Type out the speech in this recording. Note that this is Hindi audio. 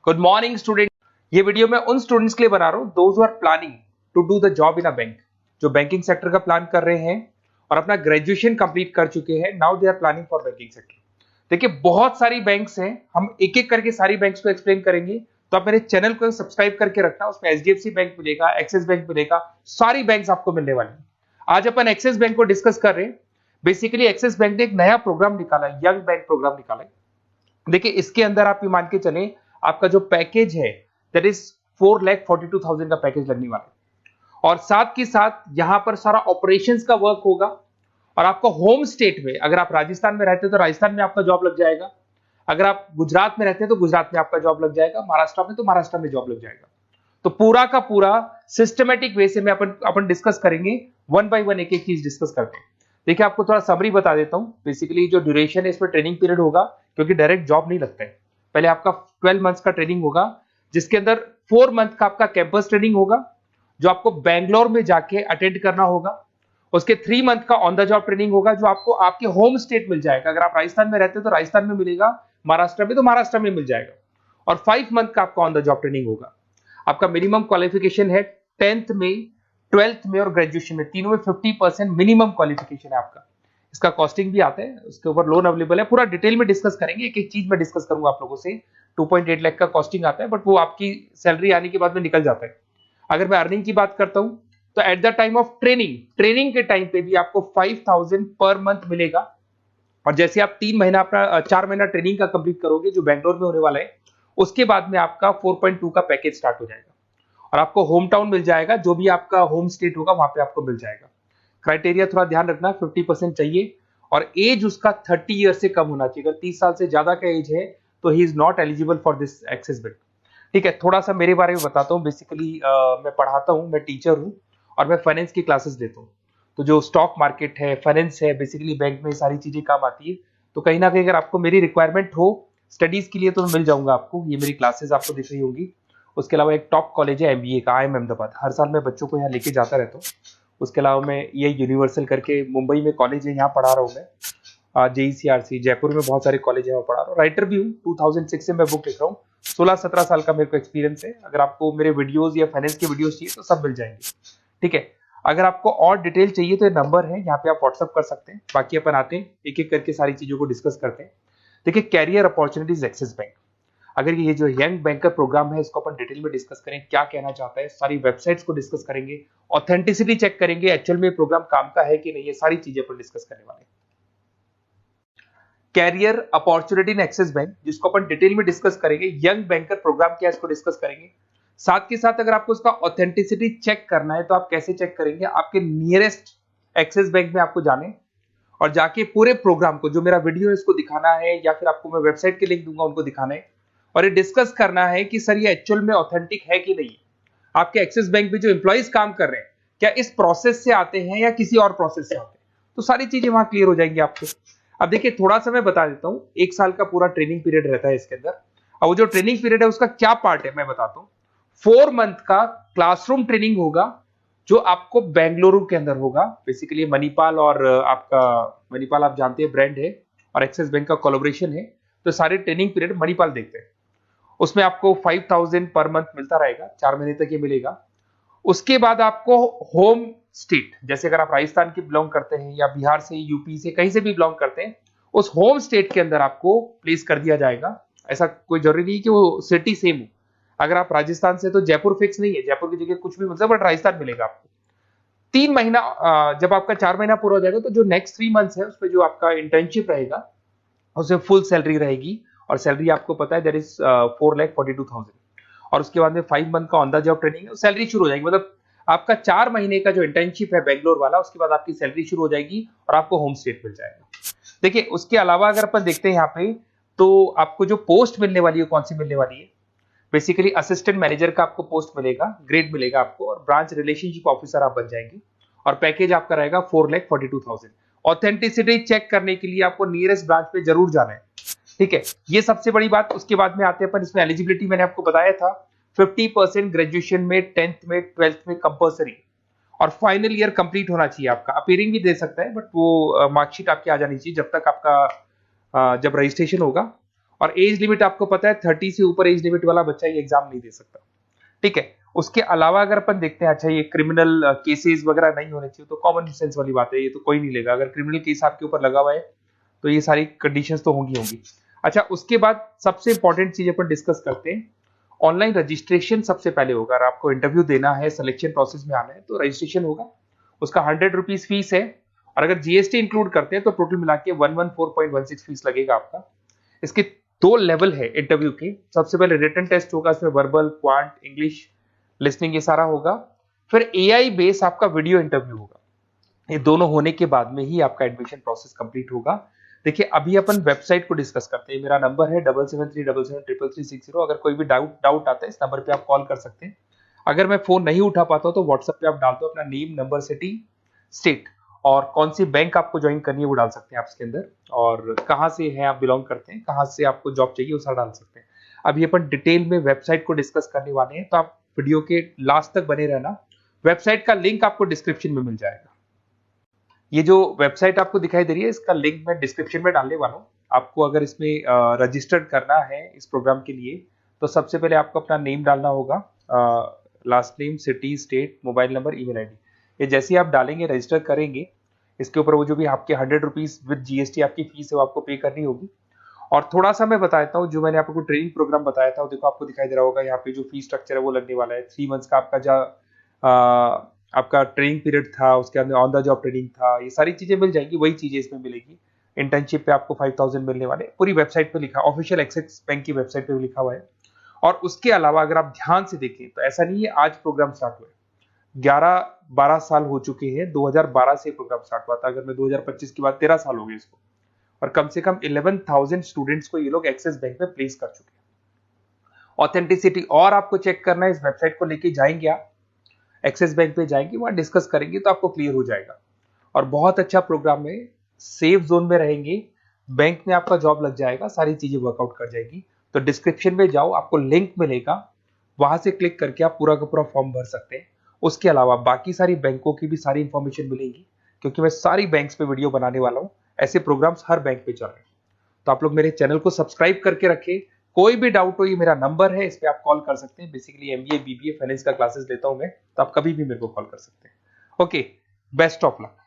Good morning student. ये वीडियो मैं उन स्टूडेंट्स के लिए बना रहा हूं those who are planning to do the job in a bank, जो बैंकिंग सेक्टर का प्लान कर रहे हैं और अपना ग्रेजुएशन कंप्लीट कर चुके हैं। Now they are planning for banking sector. देखिए बहुत सारी बैंक्स हैं, हम एक एक करके सारी बैंक्स को एक्सप्लेन करेंगे, तो आप मेरे चैनल को सब्सक्राइब करके रखना। उसमें एचडीएफसी बैंक मिलेगा, एक्सिस बैंक मिलेगा, सारी बैंक्स आपको मिलने वाली हैं। आज अपन एक्सिस बैंक को डिस्कस कर रहे हैं। बेसिकली एक्सिस बैंक ने एक नया प्रोग्राम निकाला है, यंग बैंक प्रोग्राम निकाला है। देखिए इसके अंदर आप ये मान के चलें, आपका जो पैकेज है दैट इज 4,42,000 का पैकेज लगने वाला है। और साथ के साथ यहां पर सारा ऑपरेशंस का वर्क होगा। और आपका होम स्टेट में, अगर आप राजस्थान में रहते हैं तो राजस्थान में आपका जॉब लग जाएगा, अगर आप गुजरात में रहते हैं तो गुजरात में आपका जॉब लग जाएगा, महाराष्ट्र में तो महाराष्ट्र में जॉब लग जाएगा। तो पूरा का पूरा सिस्टमेटिक वे से में अपन डिस्कस करेंगे, वन बाय वन एक एक चीज डिस्कस करते हैं। देखिए आपको थोड़ा समरी बता देता हूं। बेसिकली जो ड्यूरेशन है इसमें ट्रेनिंग पीरियड होगा, क्योंकि डायरेक्ट जॉब नहीं लगता है। पहले आपका 12 मंथ्स का ट्रेनिंग होगा, जिसके अंदर 4 मंथ का आपका कैंपस ट्रेनिंग होगा, जो आपको बैंगलोर में जाके अटेंड करना होगा। उसके 3 मंथ का ऑन द जॉब ट्रेनिंग होगा, जो आपको आपके होम स्टेट मिल जाएगा। अगर आप राजस्थान में रहते हो तो राजस्थान में मिलेगा, महाराष्ट्र में तो महाराष्ट्र में मिल जाएगा। और 5 मंथ का आपका ऑन द जॉब ट्रेनिंग होगा। आपका मिनिमम क्वालिफिकेशन है 10th में, 12th में और ग्रेजुएशन में, तीनों में 50% मिनिमम क्वालिफिकेशन है आपका। इसका कॉस्टिंग भी आता है, उसके ऊपर लोन अवेलेबल है। पूरा डिटेल में डिस्कस करेंगे, एक एक चीज में डिस्कस करूंगा आप लोगों से। 2.8 लाख का कॉस्टिंग आता है, बट वो आपकी सैलरी आने के बाद में निकल जाता है। अगर मैं अर्निंग की बात करता हूं तो at the time of training के टाइम पे भी आपको 5,000 पर मंथ मिलेगा। और जैसे आप 3 महीना अपना 4 महीना ट्रेनिंग का कंप्लीट करोगे, जो बैंगलोर में होने वाला है, उसके बाद में आपका 4.2 का पैकेज स्टार्ट हो जाएगा। और आपको होम टाउन मिल जाएगा, जो भी आपका होम स्टेट होगा वहां पे आपको मिल जाएगा। क्राइटेरिया थोड़ा ध्यान रखना, 50% चाहिए और एज उसका 30 ईयर से कम होना चाहिए। अगर 30 साल से ज्यादा का एज है तो he is not eligible for this axis bank. ठीक है, थोड़ा सा मेरे बारे में बताता हूँ। बेसिकली मैं पढ़ाता हूँ, मैं टीचर हूँ और मैं फाइनेंस की क्लासेस देता हूँ। तो जो स्टॉक मार्केट है, फाइनेंस है, बेसिकली बैंक में सारी चीजें काम आती है। तो कहीं ना कहीं अगर आपको मेरी रिक्वायरमेंट हो स्टडीज के लिए तो मिल जाऊंगा आपको। ये मेरी क्लासेस आपको दिख रही होंगी। उसके अलावा एक टॉप कॉलेज है एमबीए का, IIM अहमदाबाद। हर साल मैं बच्चों को यहाँ लेके जाता रहता हूँ। उसके अलावा मैं ये यूनिवर्सल करके मुंबई में कॉलेज है, यहाँ पढ़ा रहा हूँ मैं। JECRC जयपुर में बहुत सारे कॉलेज है, वहाँ पढ़ा रहा हूँ। राइटर भी हूँ, 2006 से मैं बुक लिख रहा हूँ। 16-17 साल का मेरे को एक्सपीरियंस है। अगर आपको मेरे वीडियोस या फाइनेंस के वीडियोस चाहिए तो सब मिल जाएंगे। ठीक है, अगर आपको और डिटेल चाहिए तो ये नंबर है, यहाँ पे आप व्हाट्सअप कर सकते हैं। बाकी अपन आते हैं एक एक करके सारी चीजों को डिस्कस करते हैं। देखिए कैरियर अपॉर्चुनिटीज एक्सिस बैंक, अगर ये जो यंग बैंकर प्रोग्राम है इसको अपन डिटेल में डिस्कस करें, क्या कहना चाहता है, सारी वेबसाइट्स को डिस्कस करेंगे, ऑथेंटिसिटी चेक करेंगे, एक्चुअल में प्रोग्राम काम का है कि नहीं, ये सारी चीजें अपन डिस्कस करने वाले हैं। Career opportunity in Axis bank, जिसको अपन डिटेल में डिस्कस करेंगे। यंग बैंकर प्रोग्राम क्या है इसको डिस्कस करेंगे। साथ के साथ अगर आपको उसका ऑथेंटिसिटी चेक करना है तो आप कैसे चेक करेंगे, आपके नियरेस्ट एक्सिस बैंक में आपको जाने और जाके पूरे प्रोग्राम को, जो मेरा वीडियो है इसको दिखाना है, या फिर आपको मैं वेबसाइट के लिंक दूंगा उनको दिखाना है और ये डिस्कस करना है कि सर ये एक्चुअल में ऑथेंटिक है कि नहीं। आपके एक्सिस बैंक में जो एम्प्लॉइज काम कर रहे हैं क्या इस प्रोसेस से आते हैं या किसी और प्रोसेस से आते हैं, तो सारी चीजें वहां क्लियर हो जाएंगी आपको। अब देखिए थोड़ा सा मैं बता देता हूँ, 1 साल का पूरा ट्रेनिंग पीरियड रहता है इसके अंदर। अब वो जो ट्रेनिंग पीरियड है उसका क्या पार्ट है मैं बताता हूँ। 4 मंथ का क्लासरूम ट्रेनिंग होगा, जो आपको बेंगलुरु के अंदर होगा। बेसिकली मणिपाल और आपका मणिपाल आप जानते हैं ब्रांड है, और एक्सिस बैंक का कोलैबोरेशन है, तो सारे ट्रेनिंग पीरियड मणिपाल देखते हैं। उसमें आपको 5,000 पर मंथ मिलता रहेगा, 4 महीने तक ये मिलेगा। उसके बाद आपको होम स्टेट, जैसे अगर आप राजस्थान के बिलोंग करते हैं या बिहार से, यूपी से, कहीं से भी बिलोंग करते हैं, उस होम स्टेट के अंदर आपको प्लेस कर दिया जाएगा। ऐसा कोई जरूरी नहीं कि वो सिटी सेम हो। अगर आप राजस्थान से तो जयपुर फिक्स नहीं है, जयपुर की जगह कुछ भी मिलता है, बट राजस्थान मिलेगा आपको। 3 महीना जब आपका 4 महीना पूरा हो जाएगा तो जो नेक्स्ट 3 मंथ्स है उसमें जो आपका इंटर्नशिप रहेगा उसमें फुल सैलरी रहेगी। और सैलरी आपको पता है दैट इज 4,42,000। और उसके बाद में 5 मंथ का ऑन द जॉब ट्रेनिंग है, सैलरी शुरू हो जाएगी। मतलब आपका 4 महीने का जो इंटर्नशिप है बेंगलोर वाला, उसके बाद आपकी सैलरी शुरू हो जाएगी और आपको होम स्टेट मिल जाएगा। देखिए उसके अलावा अगर अपन देखते हैं यहाँ पे, तो आपको जो पोस्ट मिलने वाली है कौन सी मिलने वाली है। बेसिकली असिस्टेंट मैनेजर का आपको पोस्ट मिलेगा, ग्रेड मिलेगा आपको, और ब्रांच रिलेशनशिप ऑफिसर आप बन जाएंगे। और पैकेज आपका रहेगा 4,42,000। ऑथेंटिसिटी चेक करने के लिए आपको नियरेस्ट ब्रांच पे जरूर जाना है। ठीक है, ये सबसे बड़ी बात। उसके बाद में आते हैं अपन, इसमें एलिजिबिलिटी मैंने आपको बताया था 50% ग्रेजुएशन में, 10th में, 12th में कंपल्सरी, और फाइनल ईयर कंप्लीट होना चाहिए आपका। अपीयरिंग भी दे सकता है, बट वो मार्कशीट आपकी आ जानी चाहिए जब तक आपका जब रजिस्ट्रेशन होगा। और एज लिमिट आपको पता है 30 से ऊपर एज लिमिट वाला बच्चा ये एग्जाम नहीं दे सकता, ठीक है। उसके अलावा अगर अपन देखते हैं, अच्छा ये क्रिमिनल केसेस वगैरह नहीं होने चाहिए, तो कॉमन सेंस वाली बात है, ये तो कोई नहीं लेगा। अगर क्रिमिनल केस आपके ऊपर लगा हुआ है तो ये सारी कंडीशंस तो होंगी। अच्छा, उसके बाद सबसे इंपॉर्टेंट चीज अपन डिस्कस करते हैं, ऑनलाइन रजिस्ट्रेशन सबसे पहले होगा। अगर आपको इंटरव्यू देना है, सिलेक्शन प्रोसेस में आना है, तो रजिस्ट्रेशन होगा, उसका 100 रुपीज फीस है। और अगर जीएसटी इंक्लूड करते हैं तो टोटल मिला के 114.16 फीस लगेगा आपका। इसके 2 लेवल है इंटरव्यू के। सबसे पहले रिटन टेस्ट होगा, इसमें वर्बल, क्वांट, इंग्लिश, लिसनिंग ये सारा होगा। फिर एआई बेस आपका वीडियो इंटरव्यू होगा। ये दोनों होने के बाद में ही आपका एडमिशन प्रोसेस कंप्लीट होगा। देखिए, अभी अपन वेबसाइट को डिस्कस करते हैं। मेरा नंबर है 7737733360। अगर कोई भी डाउट आता है, इस नंबर पे आप कॉल कर सकते हैं। अगर मैं फोन नहीं उठा पाता हूं तो व्हाट्सएप पे आप डाल दो अपना नेम, नंबर, सिटी, स्टेट और कौन सी बैंक आपको ज्वाइन करनी है वो डाल सकते हैं आप इसके अंदर, और कहाँ से है आप बिलोंग करते हैं, कहाँ से आपको जॉब चाहिए वो सारा डाल सकते हैं। अभी अपन डिटेल में वेबसाइट को डिस्कस करने वाले हैं, तो आप वीडियो के लास्ट तक बने रहना। वेबसाइट का लिंक आपको डिस्क्रिप्शन में मिल जाएगा। ये जो वेबसाइट आपको दिखाई दे रही है, इसका लिंक मैं डिस्क्रिप्शन में डालने वाला हूँ। आपको अगर इसमें रजिस्टर्ड करना है इस प्रोग्राम के लिए, तो सबसे पहले आपको अपना नेम डालना होगा, last name, city, state, mobile number, email ID. ये जैसे ही आप डालेंगे, रजिस्टर करेंगे, इसके ऊपर वो जो भी आपके 100 रुपीज विद जीएसटी आपकी फीस है वो आपको पे करनी होगी। और थोड़ा सा मैं बता देता हूँ, जो मैंने आपको ट्रेनिंग प्रोग्राम बताया था, देखो आपको दिखाई दे रहा होगा यहाँ पे जो फीस स्ट्रक्चर है वो लगने वाला है। 3 मंथ्स का आपका जो आपका ट्रेनिंग पीरियड था, उसके अंदर ऑन द जॉब ट्रेनिंग था, ये सारी चीजें मिल जाएंगी, वही चीजें इसमें मिलेगी। इंटर्नशिप पे आपको 5000 मिलने वाले, पूरी वेबसाइट पे लिखा, ऑफिशियल एक्सिस बैंक की वेबसाइट पे भी लिखा हुआ है। और उसके अलावा अगर आप ध्यान से देखें तो ऐसा नहीं है आज प्रोग्राम स्टार्ट हुआ है, 11-12 साल हो चुके हैं। 2012 से प्रोग्राम स्टार्ट हुआ था, अगर मैं 2025 की बात, 13 साल हो गए इसको। और कम से कम 11,000 स्टूडेंट्स को ये लोग एक्सिस बैंक में प्लेस कर चुके हैं। ऑथेंटिसिटी और आपको चेक करना है, इस वेबसाइट को लेके जाएंगे आप, एक्सिस बैंक पे जाएंगे, वहां डिस्कस करेंगे तो आपको क्लियर हो जाएगा। और बहुत अच्छा प्रोग्राम है, सेफ जोन में रहेंगे, बैंक में आपका जॉब लग जाएगा, सारी चीजें वर्कआउट कर जाएगी। तो डिस्क्रिप्शन में जाओ, आपको लिंक मिलेगा, वहां से क्लिक करके आप पूरा का पूरा फॉर्म भर सकते हैं। उसके अलावा बाकी सारी बैंकों की भी सारी इंफॉर्मेशन मिलेगी, क्योंकि मैं सारी बैंक्स पे वीडियो बनाने वाला हूं। ऐसे प्रोग्राम्स हर बैंक पे चल रहे हैं। तो आप लोग मेरे चैनल को सब्सक्राइब करके रखें। कोई भी डाउट हो, ये मेरा नंबर है, इस पे आप कॉल कर सकते हैं। बेसिकली एमबीए, बीबीए, फाइनेंस का क्लासेस लेता हूं मैं, तो आप कभी भी मेरे को कॉल कर सकते हैं। Okay, best of luck.